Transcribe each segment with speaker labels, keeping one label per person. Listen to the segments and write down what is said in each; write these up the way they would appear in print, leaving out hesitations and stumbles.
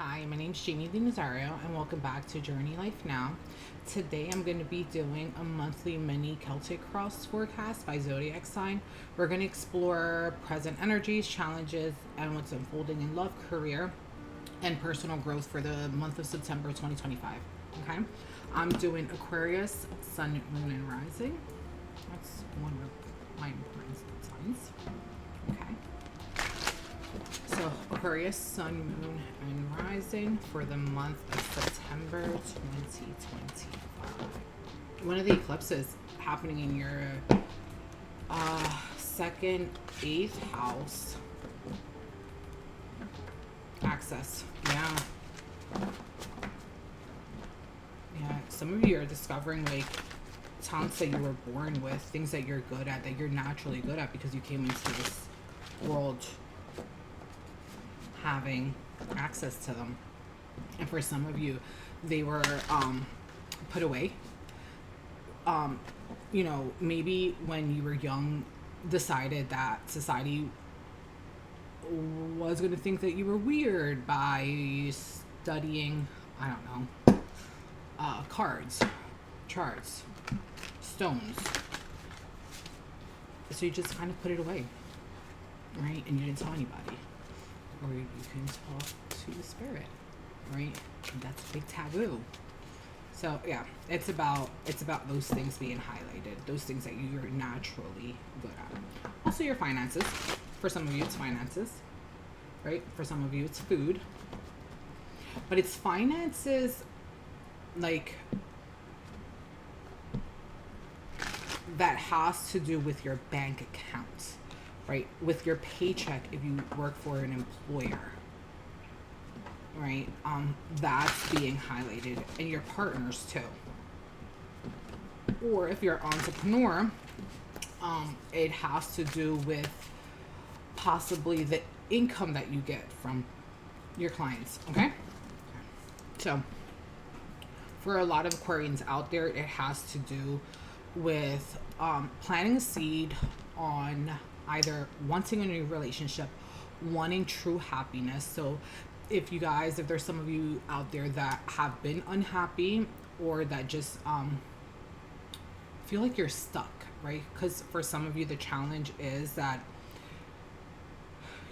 Speaker 1: Hi, my name's Jamie Lee Nazario, and welcome back to Journey Life Now. Today I'm going to be doing a monthly mini Celtic cross forecast by zodiac sign. We're going to explore present energies, challenges, and what's unfolding in love, career, and personal growth for the month of September 2025. Okay? I'm doing Aquarius, Sun, Moon, and Rising. That's one of my important signs. Okay. So Aquarius, Sun, Moon, and Rising for the month of September 2025. One of the eclipses happening in your second, eighth house. Access. Yeah. Yeah. Some of you are discovering like talents that you were born with, things that you're good at, that you're naturally good at because you came into this world having access to them. And for some of you, they were put away. Maybe when you were young, decided that society was going to think that you were weird by studying, I don't know, cards, charts, stones. So you just kind of put it away, right? And you didn't tell anybody. Or you can talk to the spirit, right? And that's a big taboo. So yeah, it's about those things being highlighted, those things that you're naturally good at. Also your finances. For some of you it's finances, right? For some of you it's food. But it's finances like that has to do with your bank account. Right, with your paycheck if you work for an employer, right? That's being highlighted, and your partners too. Or if you're an entrepreneur, it has to do with possibly the income that you get from your clients. Okay, so for a lot of Aquarians out there, it has to do with planting a seed on either wanting a new relationship, wanting true happiness. So if there's some of you out there that have been unhappy or that just feel like you're stuck, right? Because for some of you, the challenge is that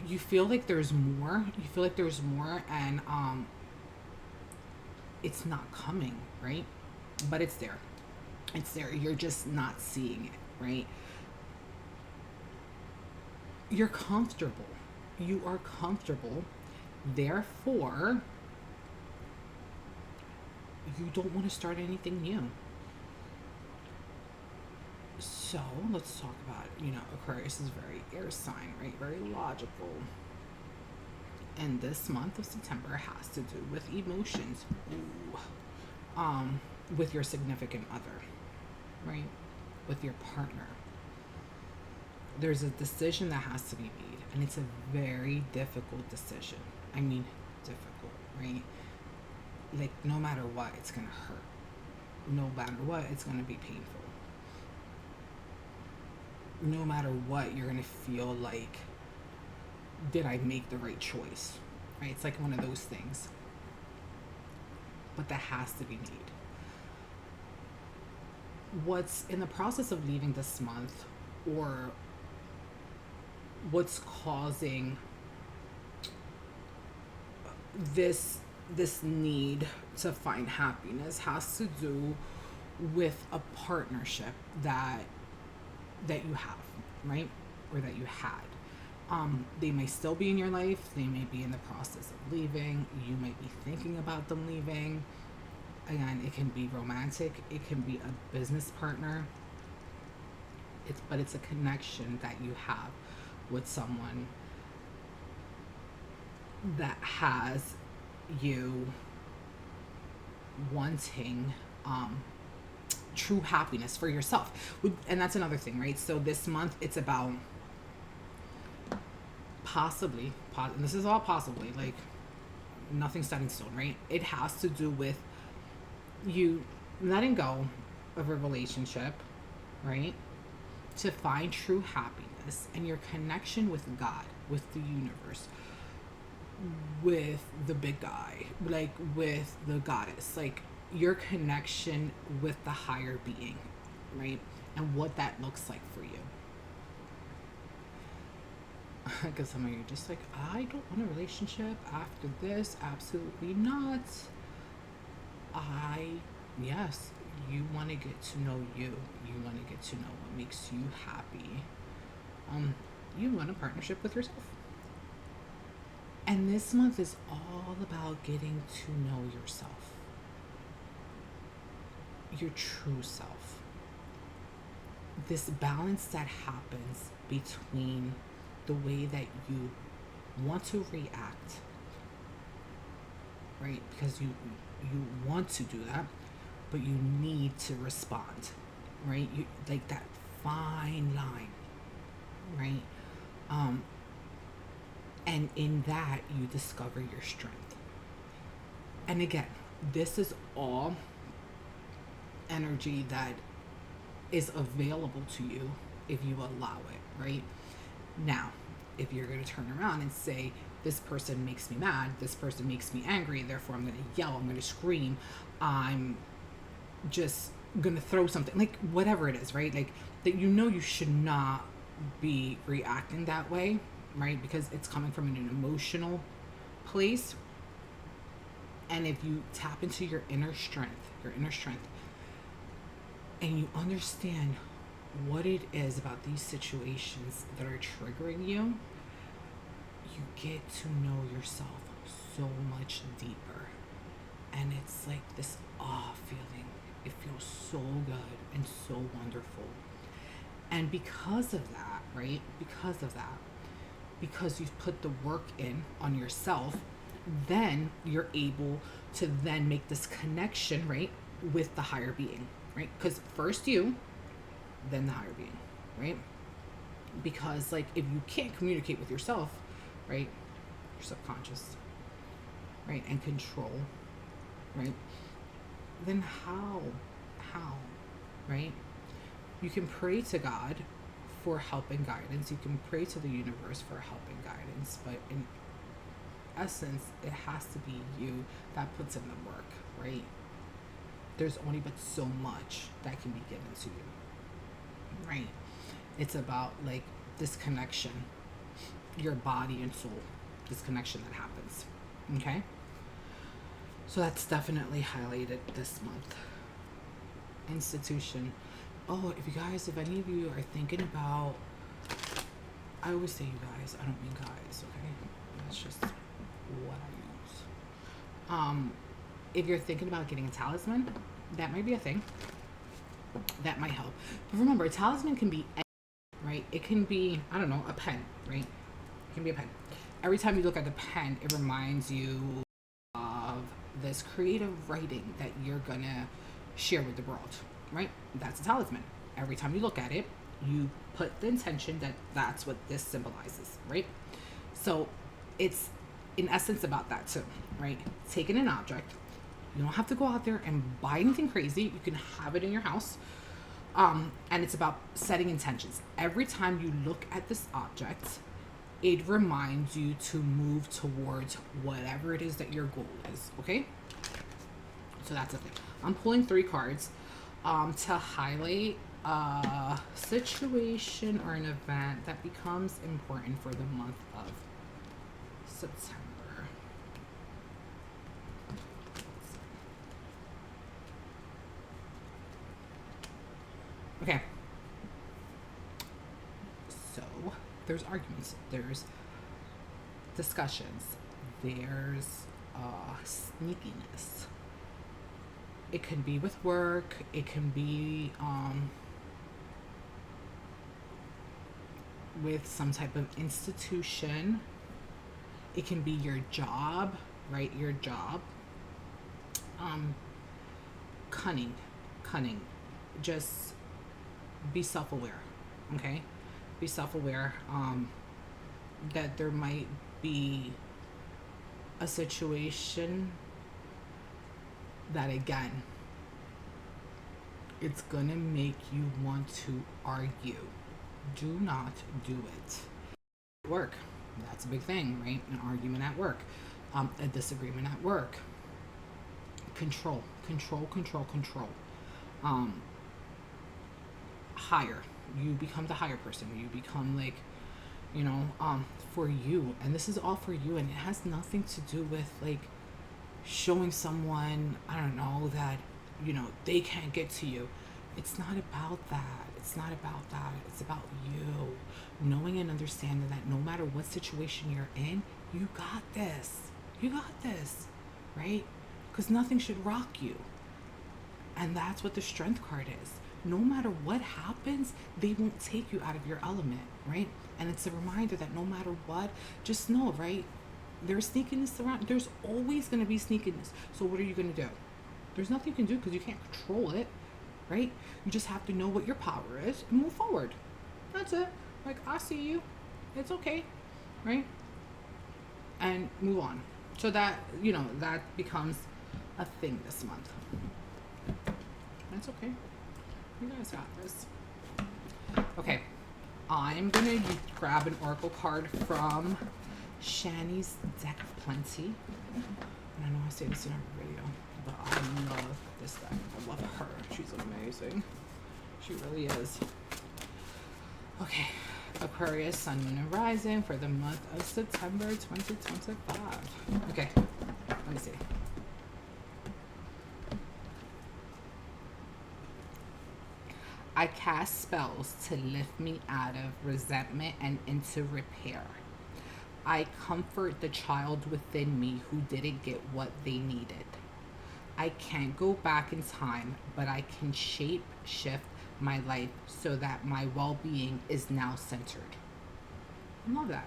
Speaker 1: you feel like there's more. And it's not coming, right? But it's there. It's there. You're just not seeing it, right? You're comfortable. You are comfortable. Therefore, you don't want to start anything new. So let's talk about, Aquarius is very air sign, right? Very logical. And this month of September has to do with emotions. Ooh. With your significant other, right? With your partner. There's a decision that has to be made, and it's a very difficult decision. I mean, difficult, right? Like, no matter what, it's gonna hurt. No matter what, it's gonna be painful. No matter what, you're gonna feel like, did I make the right choice? Right? It's like one of those things. But that has to be made. What's in the process of leaving this month, or what's causing this need to find happiness has to do with a partnership that you have, right? Or that you had. They may still be in your life. They may be in the process of leaving. You might be thinking about them leaving. Again, it can be romantic. It can be a business partner. But it's a connection that you have with someone that has you wanting true happiness for yourself. And that's another thing, right? So this month it's about possibly, and this is all possibly, like nothing set in stone, right? It has to do with you letting go of a relationship, right? To find true happiness and your connection with God, with the universe. with the big guy, like with the goddess, like your connection with the higher being, right? And what that looks like for you. Because some of you are just like, I don't want a relationship after this. Absolutely not. I, yes, you want to get to know you. You want to get to know what makes you happy. You want a partnership with yourself. And this month is all about getting to know yourself, your true self. This balance that happens between the way that you want to react, right? Because you want to do that, but you need to respond, right? You like that fine line, right? And in that you discover your strength. And again, this is all energy that is available to you if you allow it, right? Now, if you're going to turn around and say, this person makes me mad, this person makes me angry, therefore I'm going to yell, I'm going to scream, I'm just going to throw something, like whatever it is, right? Like that, you should not be reacting that way, right? Because it's coming from an emotional place. And if you tap into your inner strength, and you understand what it is about these situations that are triggering you, you get to know yourself so much deeper. And it's like this awe feeling. It feels so good and so wonderful. And because of that, right? Because you've put the work in on yourself, then you're able to then make this connection, right, with the higher being, right? Because first you, then the higher being, right? Because like if you can't communicate with yourself, right, your subconscious, right, and control, right, then how, right? You can pray to God for help and guidance. You can pray to the universe for help and guidance, but in essence, it has to be you that puts in the work, right? There's only but so much that can be given to you, right? It's about like this connection, your body and soul, this connection that happens, okay? So that's definitely highlighted this month. Institution. Oh, if any of you are thinking about, I always say you guys, I don't mean guys, okay? That's just what I use. If you're thinking about getting a talisman, that might be a thing. That might help. But remember, a talisman can be, right? It can be, I don't know, a pen, right? It can be a pen. Every time you look at the pen, it reminds you of this creative writing that you're gonna share with the world, right? That's a talisman. Every time you look at it, you put the intention that that's what this symbolizes, right? So it's in essence about that too, right? Taking an object, you don't have to go out there and buy anything crazy. You can have it in your house. And it's about setting intentions. Every time you look at this object, it reminds you to move towards whatever it is that your goal is, okay? So that's the thing. I'm pulling 3 cards to highlight a situation or an event that becomes important for the month of September. Okay. So there's arguments, there's discussions, there's sneakiness. It can be with work, it can be with some type of institution, it can be your job, right? Your job. Cunning. Just be self-aware, okay? Be self-aware that there might be a situation that, again, it's gonna make you want to argue. Do not do it. Work, That's a big thing, right? An argument at work, a disagreement at work. Control, control, control, control. Um, higher. You become the higher person. You become like, for you. And this is all for you. And it has nothing to do with like showing someone, I don't know, that, they can't get to you. It's not about that. It's not about that. It's about you. Knowing and understanding that no matter what situation you're in, you got this. You got this, right? Because nothing should rock you. And that's what the strength card is. No matter what happens, they won't take you out of your element, right? And it's a reminder that no matter what, just know, right? There's sneakiness around. There's always going to be sneakiness. So what are you going to do? There's nothing you can do because you can't control it, right? You just have to know what your power is and move forward. That's it. Like, I see you. It's okay, right? And move on. So that, that becomes a thing this month. That's okay. You guys got this. Okay. I'm going to grab an oracle card from Shani's Deck of Plenty. And I know I say this in every video, but I love this deck. I love her. She's amazing. She really is. Okay. Aquarius, Sun, Moon, and Rising for the month of September 2025. Okay. Let me see. I cast spells to lift me out of resentment and into repair. I comfort the child within me who didn't get what they needed. I can't go back in time, but I can shape shift my life so that my well-being is now centered. I love that.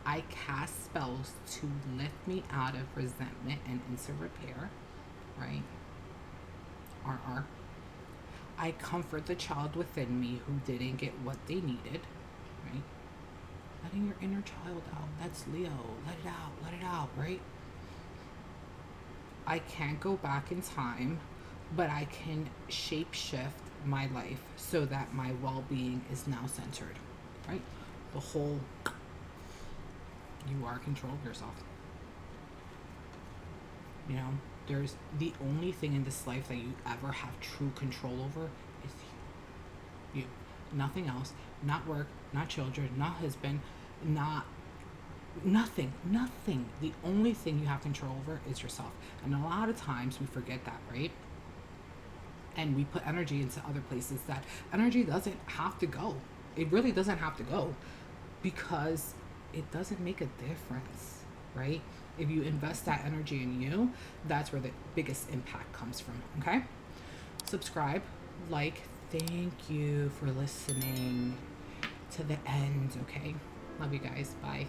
Speaker 1: I cast spells to lift me out of resentment and into repair, right? RR. I comfort the child within me who didn't get what they needed, right? Letting your inner child out. That's Leo. Let it out, right? I can't go back in time, but I can shape shift my life so that my well-being is now centered, right? The whole, you are control of yourself. There's the only thing in this life that you ever have true control over is you. Nothing else. Not work, not children, not husband, not nothing. The only thing you have control over is yourself. And a lot of times we forget that, right? And we put energy into other places that energy doesn't have to go. It really doesn't have to go because it doesn't make a difference, right? If you invest that energy in you, that's where the biggest impact comes from, okay? Subscribe, like, thank you for listening to the end, okay? Love you guys. Bye.